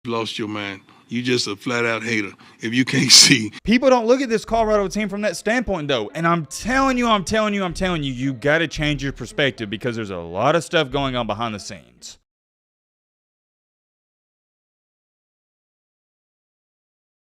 lost your mind. You just a flat out hater if you can't see. People don't look at this Colorado team from that standpoint, though. And I'm telling you, you got to change your perspective because there's a lot of stuff going on behind the scenes.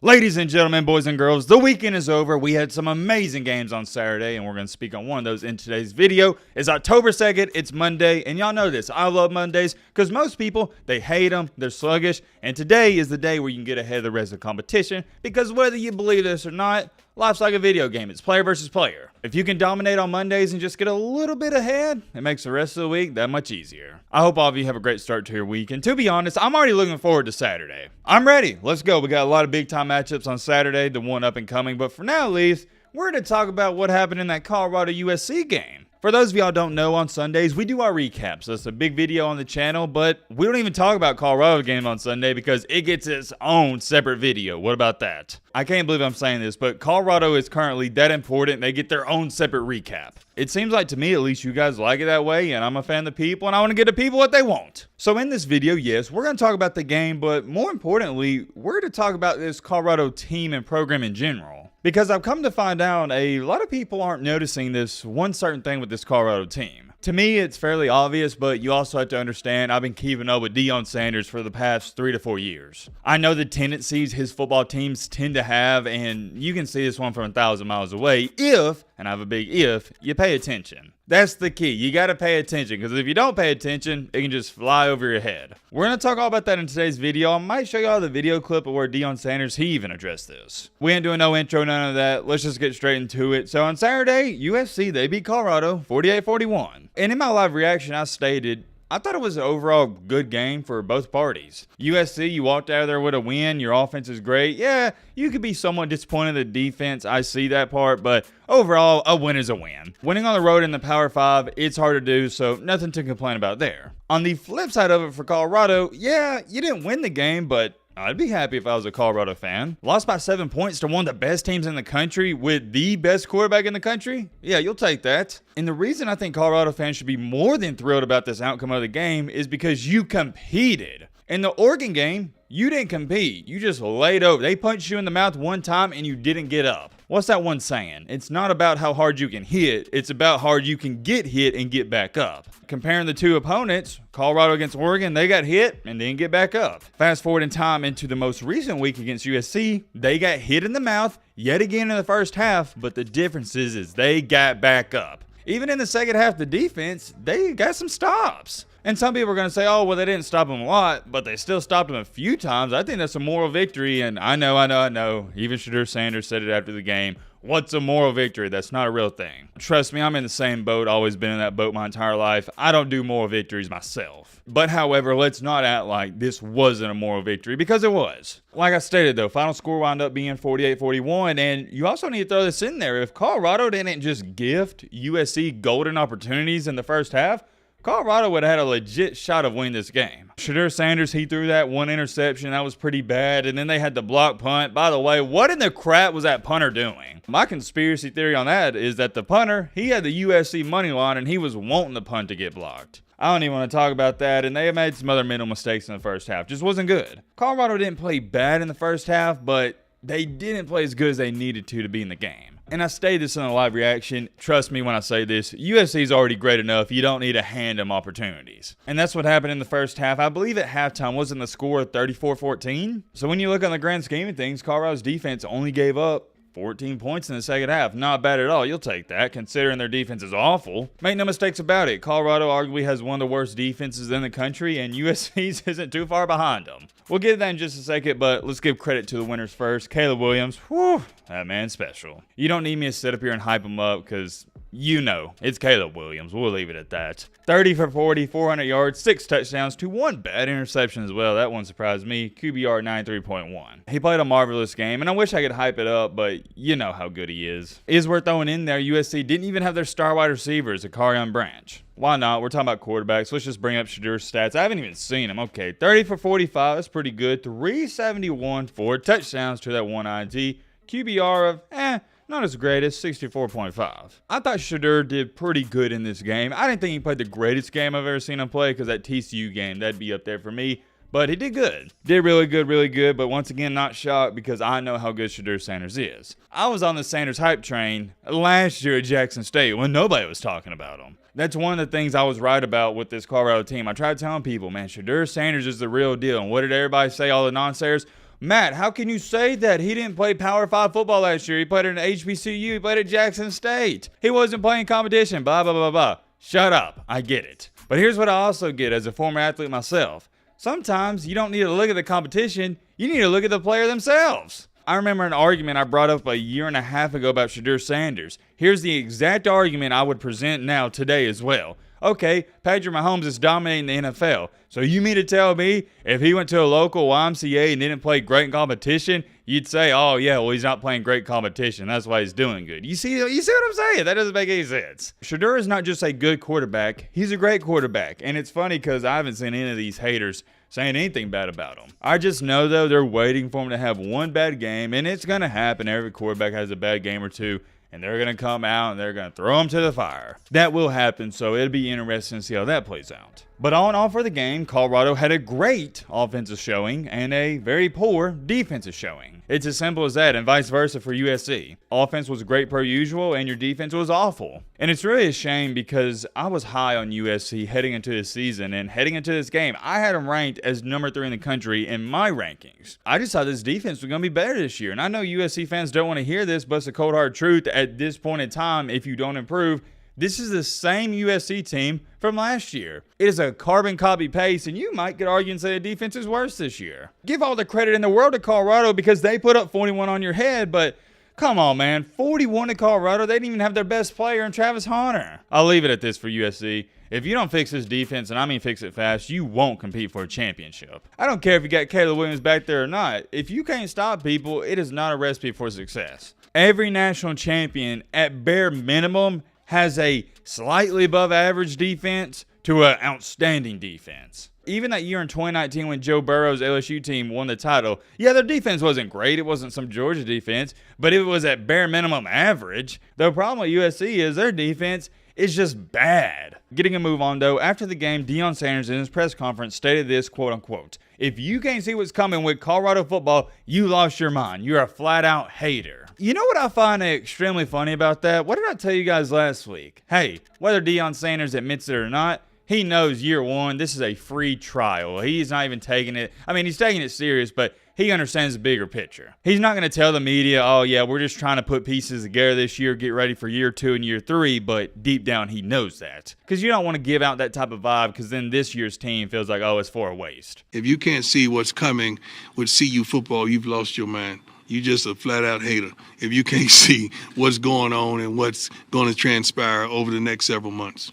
Ladies and gentlemen, boys and girls, the weekend is over. We had some amazing games on Saturday, and we're going to speak on one of those in today's video. It's October 2nd. It's Monday, and y'all know this. I love Mondays because most people, they hate them. They're sluggish, and today is the day where you can get ahead of the rest of the competition because whether you believe this or not, life's like a video game. It's player versus player. If you can dominate on Mondays and just get a little bit ahead, it makes the rest of the week that much easier. I hope all of you have a great start to your week. And to be honest, I'm already looking forward to Saturday. I'm ready. Let's go. We got a lot of big time matchups on Saturday, the one up and coming. But for now, at least, we're going to talk about what happened in that Colorado USC game. For those of y'all don't know, on Sundays, we do our recaps. That's a big video on the channel, but we don't even talk about Colorado game on Sunday because it gets its own separate video. What about that? I can't believe I'm saying this, but Colorado is currently that important. They get their own separate recap. It seems like to me, at least you guys like it that way, and I'm a fan of the people, and I want to give the people what they want. So in this video, yes, we're going to talk about the game, but more importantly, we're going to talk about this Colorado team and program in general. Because I've come to find out a lot of people aren't noticing this one certain thing with this Colorado team. To me, it's fairly obvious, but you also have to understand I've been keeping up with Deion Sanders for the past 3 to 4 years. I know the tendencies his football teams tend to have, and you can see this one from 1,000 miles away if, and I have a big if, you pay attention. That's the key. You got to pay attention because if you don't pay attention, it can just fly over your head. We're going to talk all about that in today's video. I might show y'all the video clip of where Deion Sanders, he even addressed this. We ain't doing no intro, none of that. Let's just get straight into it. So on Saturday, USC, they beat Colorado 48-41. And in my live reaction, I stated, I thought it was an overall good game for both parties. USC, you walked out of there with a win. Your offense is great. Yeah, you could be somewhat disappointed in the defense. I see that part, but overall, a win is a win. Winning on the road in the Power 5, it's hard to do, so nothing to complain about there. On the flip side of it for Colorado, yeah, you didn't win the game, but I'd be happy if I was a Colorado fan. Lost by 7 points to one of the best teams in the country with the best quarterback in the country? Yeah, you'll take that. And the reason I think Colorado fans should be more than thrilled about this outcome of the game is because you competed. In the Oregon game, you didn't compete. You just laid over. They punched you in the mouth one time and you didn't get up. What's that one saying? It's not about how hard you can hit. It's about how hard you can get hit and get back up. Comparing the two opponents, Colorado against Oregon, they got hit and didn't get back up. Fast forward in time into the most recent week against USC, they got hit in the mouth yet again in the first half, but the difference is they got back up. Even in the second half, the defense, they got some stops. And some people are going to say, oh, well, they didn't stop him a lot, but they still stopped him a few times. I think that's a moral victory, and I know. Even Shadur Sanders said it after the game. What's a moral victory? That's not a real thing. Trust me, I'm in the same boat, always been in that boat my entire life. I don't do moral victories myself. But however, let's not act like this wasn't a moral victory, because it was. Like I stated, though, final score wound up being 48-41, and you also need to throw this in there. If Colorado didn't just gift USC golden opportunities in the first half, Colorado would have had a legit shot of winning this game. Shadur Sanders, he threw that one interception. That was pretty bad. And then they had the block punt. By the way, what in the crap was that punter doing? My conspiracy theory on that is that the punter, he had the USC money line and he was wanting the punt to get blocked. I don't even want to talk about that. And they made some other mental mistakes in the first half. Just wasn't good. Colorado didn't play bad in the first half, but they didn't play as good as they needed to be in the game. And I stated this in a live reaction. Trust me when I say this, USC is already great enough. You don't need to hand them opportunities. And that's what happened in the first half. I believe at halftime wasn't the score 34-14. So when you look on the grand scheme of things, Colorado's defense only gave up 14 points in the second half. Not bad at all. You'll take that, considering their defense is awful. Make no mistakes about it. Colorado arguably has one of the worst defenses in the country, and USC's isn't too far behind them. We'll get to that in just a second, but let's give credit to the winners first. Caleb Williams, whew, that man's special. You don't need me to sit up here and hype him up because you know it's Caleb Williams. We'll leave it at that. 30 for 40, 400 yards, 6 touchdowns to 1 bad interception as well. That one surprised me. QBR 93.1. He played a marvelous game, and I wish I could hype it up, but you know how good he is. It is worth throwing in there, USC didn't even have their star wide receivers, Akarian Branch. Why not? We're talking about quarterbacks. Let's just bring up Shadur's stats. I haven't even seen him. Okay, 30 for 45. That's pretty good. 371, 4 touchdowns to that one IG. QBR of, not as great as 64.5. I thought Shadur did pretty good in this game. I didn't think he played the greatest game I've ever seen him play because that TCU game, that'd be up there for me. But he did good. Did really good, but once again, not shocked because I know how good Shedeur Sanders is. I was on the Sanders hype train last year at Jackson State when nobody was talking about him. That's one of the things I was right about with this Colorado team. I tried telling people, man, Shedeur Sanders is the real deal. And what did everybody say, all the non-sayers? Matt, how can you say that? He didn't play Power 5 football last year. He played at an HBCU. He played at Jackson State. He wasn't playing competition, blah, blah, blah, blah. Shut up. I get it. But here's what I also get as a former athlete myself. Sometimes you don't need to look at the competition. You need to look at the player themselves. I remember an argument I brought up a year and a half ago about Shedeur Sanders. Here's the exact argument I would present now today as well. Okay, Patrick Mahomes is dominating the NFL. So you mean to tell me if he went to a local YMCA and didn't play great in competition, you'd say, oh yeah, well he's not playing great competition. That's why he's doing good. You see what I'm saying? That doesn't make any sense. Shedeur is not just a good quarterback. He's a great quarterback. And it's funny because I haven't seen any of these haters saying anything bad about him. I just know though they're waiting for him to have one bad game, and it's going to happen. Every quarterback has a bad game or two. And they're going to come out and they're going to throw him to the fire. That will happen, so it'll be interesting to see how that plays out. But all in all for the game, Colorado had a great offensive showing and a very poor defensive showing. It's as simple as that, and vice versa for USC. Offense was great per usual, and your defense was awful. And it's really a shame because I was high on USC heading into this season, and heading into this game, I had them ranked as number 3 in the country in my rankings. I just thought this defense was going to be better this year, and I know USC fans don't want to hear this, but it's the cold hard truth. At this point in time, if you don't improve, this is the same USC team from last year. It is a carbon copy paste, and you might get argued and say the defense is worse this year. Give all the credit in the world to Colorado because they put up 41 on your head, but come on, man. 41 to Colorado. They didn't even have their best player in Travis Hunter. I'll leave it at this for USC. If you don't fix this defense, and I mean fix it fast, you won't compete for a championship. I don't care if you got Caleb Williams back there or not. If you can't stop people, it is not a recipe for success. Every national champion, at bare minimum, has a slightly above average defense to an outstanding defense. Even that year in 2019 when Joe Burrow's LSU team won the title, yeah, their defense wasn't great. It wasn't some Georgia defense, but it was at bare minimum average. The problem with USC is their defense is just bad. Getting a move on though, after the game, Deion Sanders in his press conference stated this, quote unquote, "If you can't see what's coming with Colorado football, you lost your mind. You're a flat out hater." You know what I find extremely funny about that? What did I tell you guys last week? Hey, whether Deion Sanders admits it or not, he knows year one, this is a free trial. He's not even taking it. I mean, he's taking it serious, but he understands the bigger picture. He's not going to tell the media, oh yeah, we're just trying to put pieces together this year, get ready for year 2 and year 3, but deep down he knows that. Because you don't want to give out that type of vibe because then this year's team feels like, oh, it's for a waste. If you can't see what's coming with CU football, you've lost your mind. You're just a flat-out hater if you can't see what's going on and what's going to transpire over the next several months.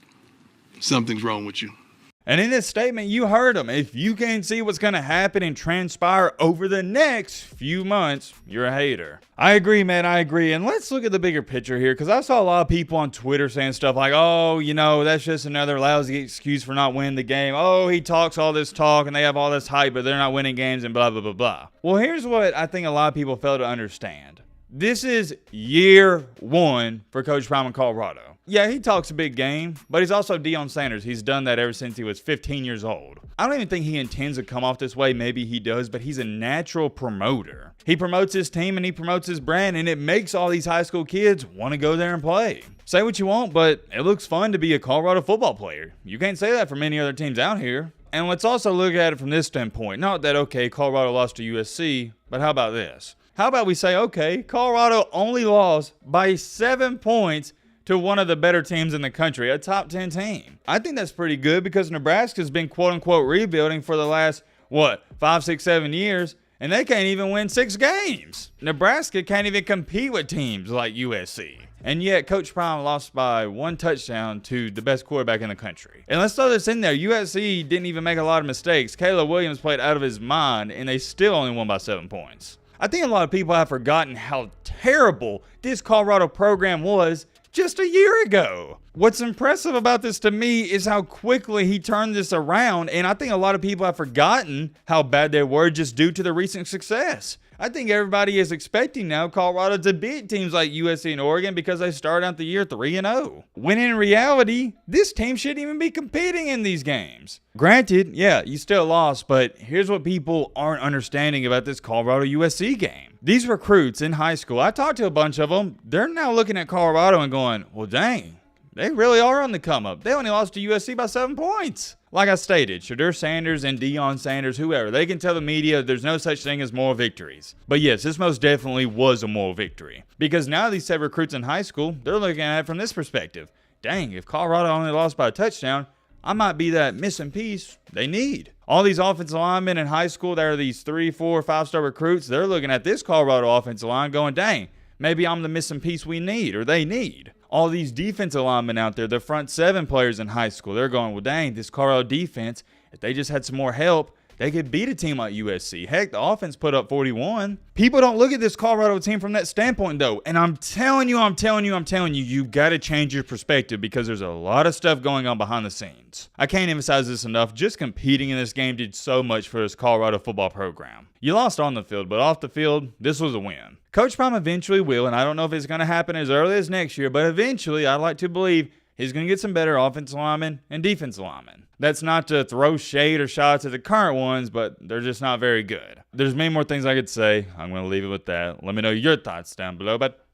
Something's wrong with you. And in this statement, you heard him. If you can't see what's going to happen and transpire over the next few months, you're a hater. I agree, man. I agree. And let's look at the bigger picture here, because I saw a lot of people on Twitter saying stuff like, oh, you know, that's just another lousy excuse for not winning the game. Oh, he talks all this talk and they have all this hype, but they're not winning games and blah, blah, blah, blah. Well, here's what I think a lot of people fail to understand. This is year 1 for Coach Prime in Colorado. Yeah, he talks a big game, but he's also Deion Sanders. He's done that ever since he was 15 years old. I don't even think he intends to come off this way. Maybe he does, but he's a natural promoter. He promotes his team and he promotes his brand, and it makes all these high school kids want to go there and play. Say what you want, but it looks fun to be a Colorado football player. You can't say that for many other teams out here. And let's also look at it from this standpoint. Not that, okay, Colorado lost to USC, but how about this? How about we say, okay, Colorado only lost by 7 points to one of the better teams in the country, a top 10 team. I think that's pretty good because Nebraska's been quote-unquote rebuilding for the last, 5, 6, 7 years, and they can't even win 6 games. Nebraska can't even compete with teams like USC. And yet, Coach Prime lost by 1 touchdown to the best quarterback in the country. And let's throw this in there. USC didn't even make a lot of mistakes. Caleb Williams played out of his mind, and they still only won by 7 points. I think a lot of people have forgotten how terrible this Colorado program was just a year ago. What's impressive about this to me is how quickly he turned this around, and I think a lot of people have forgotten how bad they were just due to the recent success. I think everybody is expecting now Colorado to beat teams like USC and Oregon because they start out the year 3-0. When in reality, this team shouldn't even be competing in these games. Granted, yeah, you still lost, but here's what people aren't understanding about this Colorado USC game. These recruits in high school, I talked to a bunch of them, they're now looking at Colorado and going, well, dang, they really are on the come up. They only lost to USC by 7 points. Like I stated, Shadur Sanders and Deion Sanders, whoever, they can tell the media there's no such thing as moral victories. But yes, this most definitely was a moral victory. Because now these said recruits in high school, they're looking at it from this perspective. Dang, if Colorado only lost by a touchdown, I might be that missing piece they need. All these offensive linemen in high school that are these 3, 4, 5-star recruits, they're looking at this Colorado offensive line going, dang, maybe I'm the missing piece we need or they need. All these defensive linemen out there, the front 7 players in high school, they're going, well, dang, this Colorado defense, if they just had some more help, they could beat a team like USC. Heck, the offense put up 41. People don't look at this Colorado team from that standpoint, though. And I'm telling you, you got to change your perspective because there's a lot of stuff going on behind the scenes. I can't emphasize this enough. Just competing in this game did so much for this Colorado football program. You lost on the field, but off the field, this was a win. Coach Prime eventually will, and I don't know if it's going to happen as early as next year, but eventually, I'd like to believe he's going to get some better offensive linemen and defensive linemen. That's not to throw shade or shots at the current ones, but they're just not very good. There's many more things I could say. I'm going to leave it with that. Let me know your thoughts down below. But